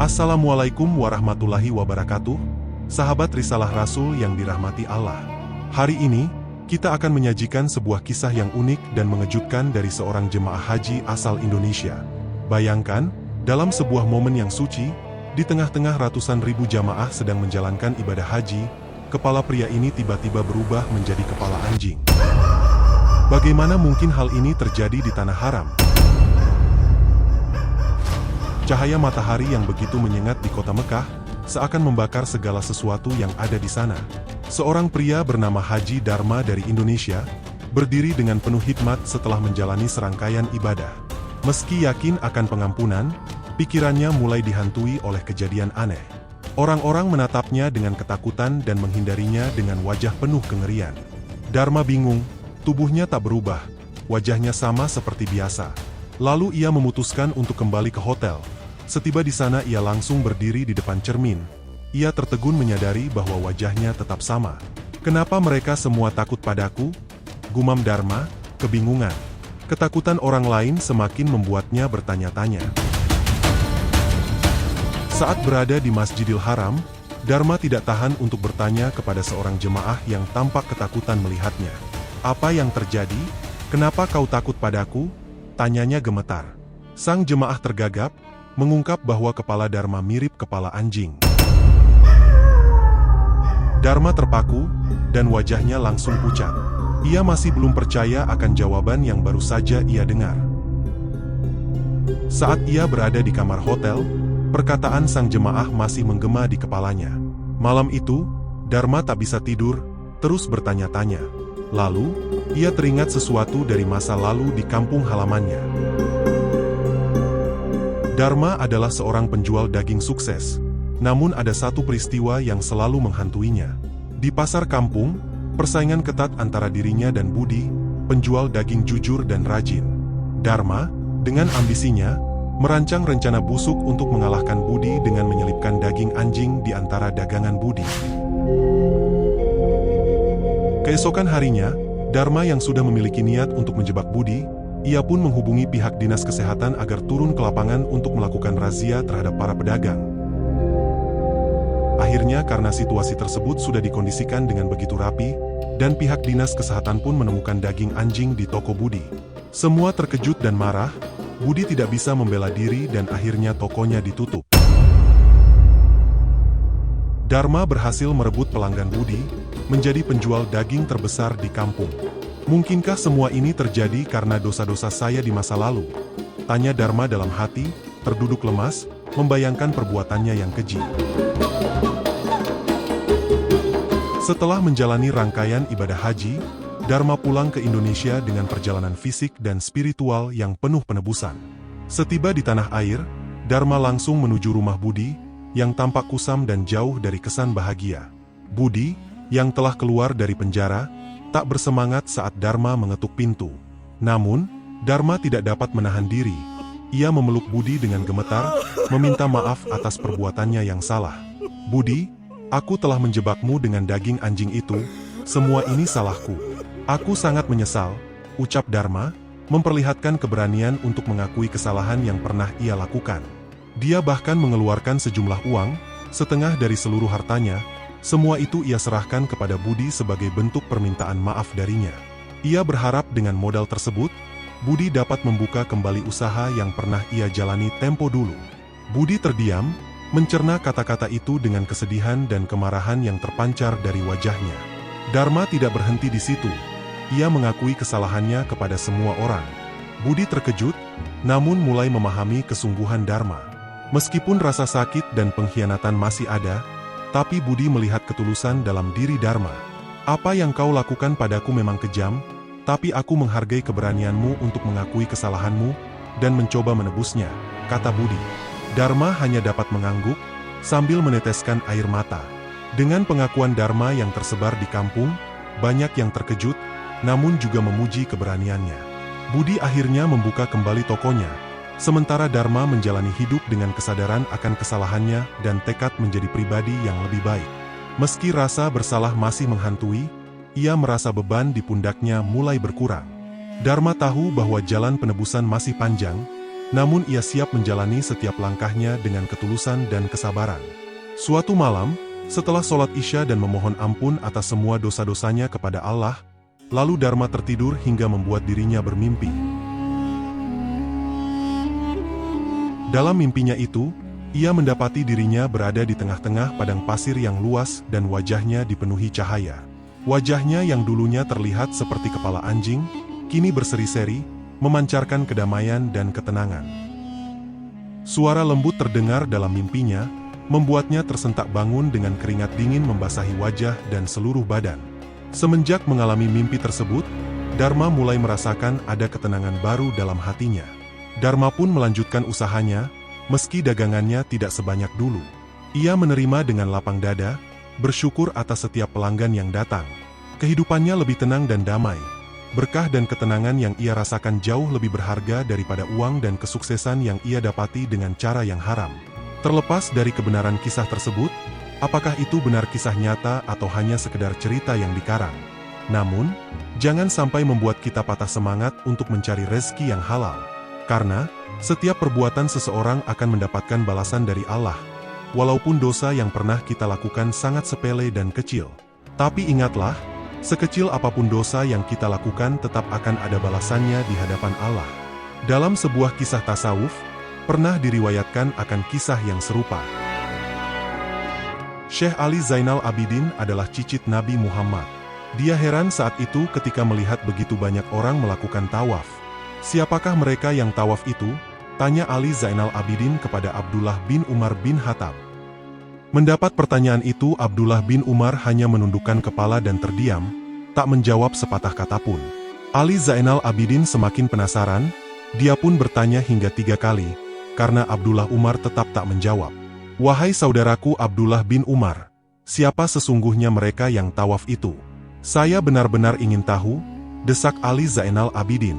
Assalamualaikum warahmatullahi wabarakatuh, sahabat Risalah Rasul yang dirahmati Allah. Hari ini, kita akan menyajikan sebuah kisah yang unik dan mengejutkan dari seorang jemaah haji asal Indonesia. Bayangkan, dalam sebuah momen yang suci, di tengah-tengah ratusan ribu jamaah sedang menjalankan ibadah haji, kepala pria ini tiba-tiba berubah menjadi kepala anjing. Bagaimana mungkin hal ini terjadi di tanah haram? Cahaya matahari yang begitu menyengat di kota Mekah, seakan membakar segala sesuatu yang ada di sana. Seorang pria bernama Haji Dharma dari Indonesia, berdiri dengan penuh hikmat setelah menjalani serangkaian ibadah. Meski yakin akan pengampunan, pikirannya mulai dihantui oleh kejadian aneh. Orang-orang menatapnya dengan ketakutan dan menghindarinya dengan wajah penuh kengerian. Dharma bingung, tubuhnya tak berubah, wajahnya sama seperti biasa. Lalu ia memutuskan untuk kembali ke hotel. Setiba di sana ia langsung berdiri di depan cermin. Ia tertegun menyadari bahwa wajahnya tetap sama. "Kenapa mereka semua takut padaku?" gumam Dharma, kebingungan. Ketakutan orang lain semakin membuatnya bertanya-tanya. Saat berada di Masjidil Haram, Dharma tidak tahan untuk bertanya kepada seorang jemaah yang tampak ketakutan melihatnya. "Apa yang terjadi? Kenapa kau takut padaku?" tanyanya gemetar. Sang jemaah tergagap, mengungkap bahwa kepala Dharma mirip kepala anjing. Dharma terpaku, dan wajahnya langsung pucat. Ia masih belum percaya akan jawaban yang baru saja ia dengar. Saat ia berada di kamar hotel, perkataan sang jemaah masih menggema di kepalanya. Malam itu, Dharma tak bisa tidur, terus bertanya-tanya. Lalu, ia teringat sesuatu dari masa lalu di kampung halamannya. Dharma adalah seorang penjual daging sukses, namun ada satu peristiwa yang selalu menghantuinya. Di pasar kampung, persaingan ketat antara dirinya dan Budi, penjual daging jujur dan rajin. Dharma, dengan ambisinya, merancang rencana busuk untuk mengalahkan Budi dengan menyelipkan daging anjing di antara dagangan Budi. Keesokan harinya, Dharma yang sudah memiliki niat untuk menjebak Budi, ia pun menghubungi pihak dinas kesehatan agar turun ke lapangan untuk melakukan razia terhadap para pedagang. Akhirnya karena situasi tersebut sudah dikondisikan dengan begitu rapi, dan pihak dinas kesehatan pun menemukan daging anjing di toko Budi. Semua terkejut dan marah, Budi tidak bisa membela diri dan akhirnya tokonya ditutup. Dharma berhasil merebut pelanggan Budi, menjadi penjual daging terbesar di kampung. "Mungkinkah semua ini terjadi karena dosa-dosa saya di masa lalu?" tanya Dharma dalam hati, terduduk lemas, membayangkan perbuatannya yang keji. Setelah menjalani rangkaian ibadah haji, Dharma pulang ke Indonesia dengan perjalanan fisik dan spiritual yang penuh penebusan. Setiba di tanah air, Dharma langsung menuju rumah Budi, yang tampak kusam dan jauh dari kesan bahagia. Budi, yang telah keluar dari penjara, tak bersemangat saat Dharma mengetuk pintu. Namun, Dharma tidak dapat menahan diri. Ia memeluk Budi dengan gemetar, meminta maaf atas perbuatannya yang salah. "Budi, aku telah menjebakmu dengan daging anjing itu, semua ini salahku. Aku sangat menyesal," ucap Dharma, memperlihatkan keberanian untuk mengakui kesalahan yang pernah ia lakukan. Dia bahkan mengeluarkan sejumlah uang, setengah dari seluruh hartanya. Semua itu ia serahkan kepada Budi sebagai bentuk permintaan maaf darinya. Ia berharap dengan modal tersebut, Budi dapat membuka kembali usaha yang pernah ia jalani tempo dulu. Budi terdiam, mencerna kata-kata itu dengan kesedihan dan kemarahan yang terpancar dari wajahnya. Dharma tidak berhenti di situ. Ia mengakui kesalahannya kepada semua orang. Budi terkejut, namun mulai memahami kesungguhan Dharma. Meskipun rasa sakit dan pengkhianatan masih ada, tapi Budi melihat ketulusan dalam diri Dharma. "Apa yang kau lakukan padaku memang kejam, tapi aku menghargai keberanianmu untuk mengakui kesalahanmu dan mencoba menebusnya," kata Budi. Dharma hanya dapat mengangguk, sambil meneteskan air mata. Dengan pengakuan Dharma yang tersebar di kampung, banyak yang terkejut, namun juga memuji keberaniannya. Budi akhirnya membuka kembali tokonya, sementara Dharma menjalani hidup dengan kesadaran akan kesalahannya dan tekad menjadi pribadi yang lebih baik. Meski rasa bersalah masih menghantui, ia merasa beban di pundaknya mulai berkurang. Dharma tahu bahwa jalan penebusan masih panjang, namun ia siap menjalani setiap langkahnya dengan ketulusan dan kesabaran. Suatu malam, setelah sholat Isya dan memohon ampun atas semua dosa-dosanya kepada Allah, lalu Dharma tertidur hingga membuat dirinya bermimpi. Dalam mimpinya itu, ia mendapati dirinya berada di tengah-tengah padang pasir yang luas dan wajahnya dipenuhi cahaya. Wajahnya yang dulunya terlihat seperti kepala anjing, kini berseri-seri, memancarkan kedamaian dan ketenangan. Suara lembut terdengar dalam mimpinya, membuatnya tersentak bangun dengan keringat dingin membasahi wajah dan seluruh badan. Semenjak mengalami mimpi tersebut, Dharma mulai merasakan ada ketenangan baru dalam hatinya. Dharma pun melanjutkan usahanya, meski dagangannya tidak sebanyak dulu. Ia menerima dengan lapang dada, bersyukur atas setiap pelanggan yang datang. Kehidupannya lebih tenang dan damai. Berkah dan ketenangan yang ia rasakan jauh lebih berharga daripada uang dan kesuksesan yang ia dapati dengan cara yang haram. Terlepas dari kebenaran kisah tersebut, apakah itu benar kisah nyata atau hanya sekedar cerita yang dikarang? Namun, jangan sampai membuat kita patah semangat untuk mencari rezeki yang halal. Karena, setiap perbuatan seseorang akan mendapatkan balasan dari Allah, walaupun dosa yang pernah kita lakukan sangat sepele dan kecil. Tapi ingatlah, sekecil apapun dosa yang kita lakukan tetap akan ada balasannya di hadapan Allah. Dalam sebuah kisah tasawuf, pernah diriwayatkan akan kisah yang serupa. Syekh Ali Zainal Abidin adalah cicit Nabi Muhammad. Dia heran saat itu ketika melihat begitu banyak orang melakukan tawaf. Siapakah mereka yang tawaf itu? Tanya Ali Zainal Abidin kepada Abdullah bin Umar bin Khattab. Mendapat pertanyaan itu, Abdullah bin Umar hanya menundukkan kepala dan terdiam, tak menjawab sepatah kata pun. Ali Zainal Abidin semakin penasaran, dia pun bertanya hingga 3 kali, karena Abdullah Umar tetap tak menjawab. Wahai saudaraku Abdullah bin Umar, siapa sesungguhnya mereka yang tawaf itu? Saya benar-benar ingin tahu, desak Ali Zainal Abidin.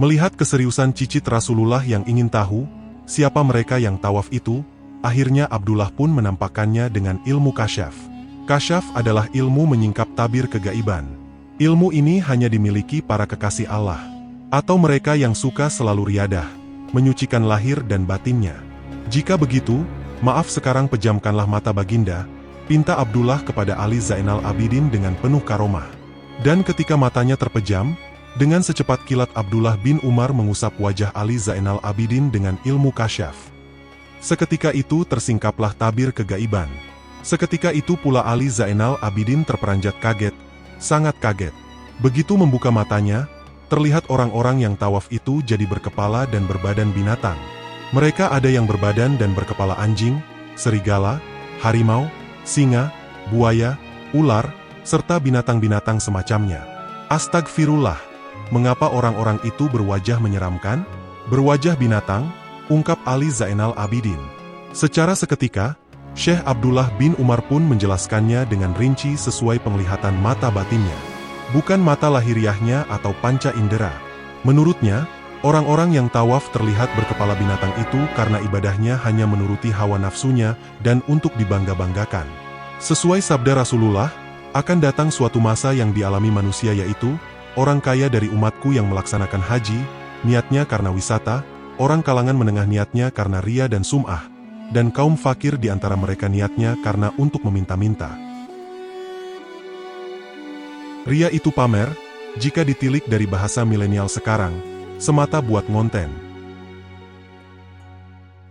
Melihat keseriusan cicit Rasulullah yang ingin tahu, siapa mereka yang tawaf itu, akhirnya Abdullah pun menampakkannya dengan ilmu kasyaf. Kasyaf adalah ilmu menyingkap tabir kegaiban. Ilmu ini hanya dimiliki para kekasih Allah, atau mereka yang suka selalu riadah, menyucikan lahir dan batinnya. Jika begitu, maaf sekarang pejamkanlah mata baginda, pinta Abdullah kepada Ali Zainal Abidin dengan penuh karomah. Dan ketika matanya terpejam, dengan secepat kilat Abdullah bin Umar mengusap wajah Ali Zainal Abidin dengan ilmu kasyaf. Seketika itu tersingkaplah tabir kegaiban. Seketika itu pula Ali Zainal Abidin terperanjat kaget, sangat kaget. Begitu membuka matanya, terlihat orang-orang yang tawaf itu jadi berkepala dan berbadan binatang. Mereka ada yang berbadan dan berkepala anjing, serigala, harimau, singa, buaya, ular, serta binatang-binatang semacamnya. Astagfirullah. Mengapa orang-orang itu berwajah menyeramkan? Berwajah binatang, ungkap Ali Zainal Abidin. Secara seketika, Syekh Abdullah bin Umar pun menjelaskannya dengan rinci sesuai penglihatan mata batinnya. Bukan mata lahiriahnya atau panca indera. Menurutnya, orang-orang yang tawaf terlihat berkepala binatang itu karena ibadahnya hanya menuruti hawa nafsunya dan untuk dibangga-banggakan. Sesuai sabda Rasulullah, akan datang suatu masa yang dialami manusia yaitu, orang kaya dari umatku yang melaksanakan haji, niatnya karena wisata, orang kalangan menengah niatnya karena ria dan sum'ah, dan kaum fakir di antara mereka niatnya karena untuk meminta-minta. Ria itu pamer, jika ditilik dari bahasa milenial sekarang, semata buat ngonten.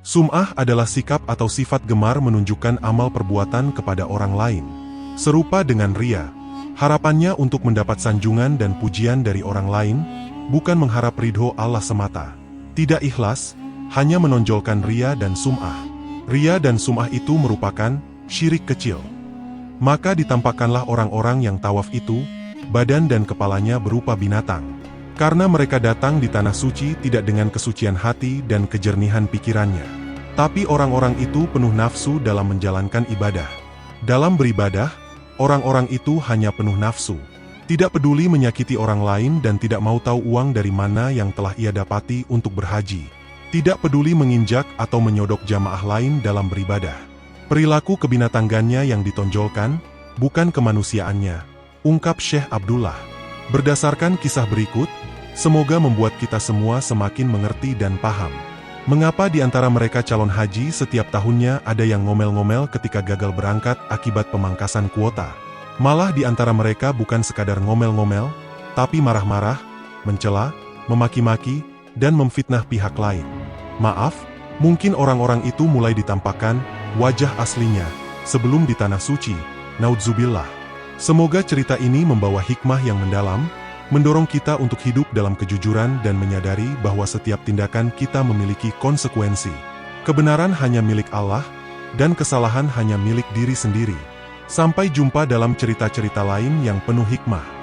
Sum'ah adalah sikap atau sifat gemar menunjukkan amal perbuatan kepada orang lain. Serupa dengan ria, harapannya untuk mendapat sanjungan dan pujian dari orang lain, bukan mengharap ridho Allah semata. Tidak ikhlas, hanya menonjolkan ria dan sum'ah. Ria dan sum'ah itu merupakan syirik kecil. Maka ditampakkanlah orang-orang yang tawaf itu, badan dan kepalanya berupa binatang. Karena mereka datang di tanah suci tidak dengan kesucian hati dan kejernihan pikirannya. Tapi orang-orang itu penuh nafsu dalam menjalankan ibadah. Dalam beribadah, orang-orang itu hanya penuh nafsu. Tidak peduli menyakiti orang lain dan tidak mau tahu uang dari mana yang telah ia dapati untuk berhaji. Tidak peduli menginjak atau menyodok jamaah lain dalam beribadah. Perilaku kebinatangannya yang ditonjolkan, bukan kemanusiaannya, ungkap Syekh Abdullah. Berdasarkan kisah berikut, semoga membuat kita semua semakin mengerti dan paham. Mengapa di antara mereka calon haji setiap tahunnya ada yang ngomel-ngomel ketika gagal berangkat akibat pemangkasan kuota? Malah di antara mereka bukan sekadar ngomel-ngomel, tapi marah-marah, mencela, memaki-maki, dan memfitnah pihak lain. Maaf, mungkin orang-orang itu mulai ditampakkan wajah aslinya sebelum di tanah suci, naudzubillah. Semoga cerita ini membawa hikmah yang mendalam, mendorong kita untuk hidup dalam kejujuran dan menyadari bahwa setiap tindakan kita memiliki konsekuensi. Kebenaran hanya milik Allah, dan kesalahan hanya milik diri sendiri. Sampai jumpa dalam cerita-cerita lain yang penuh hikmah.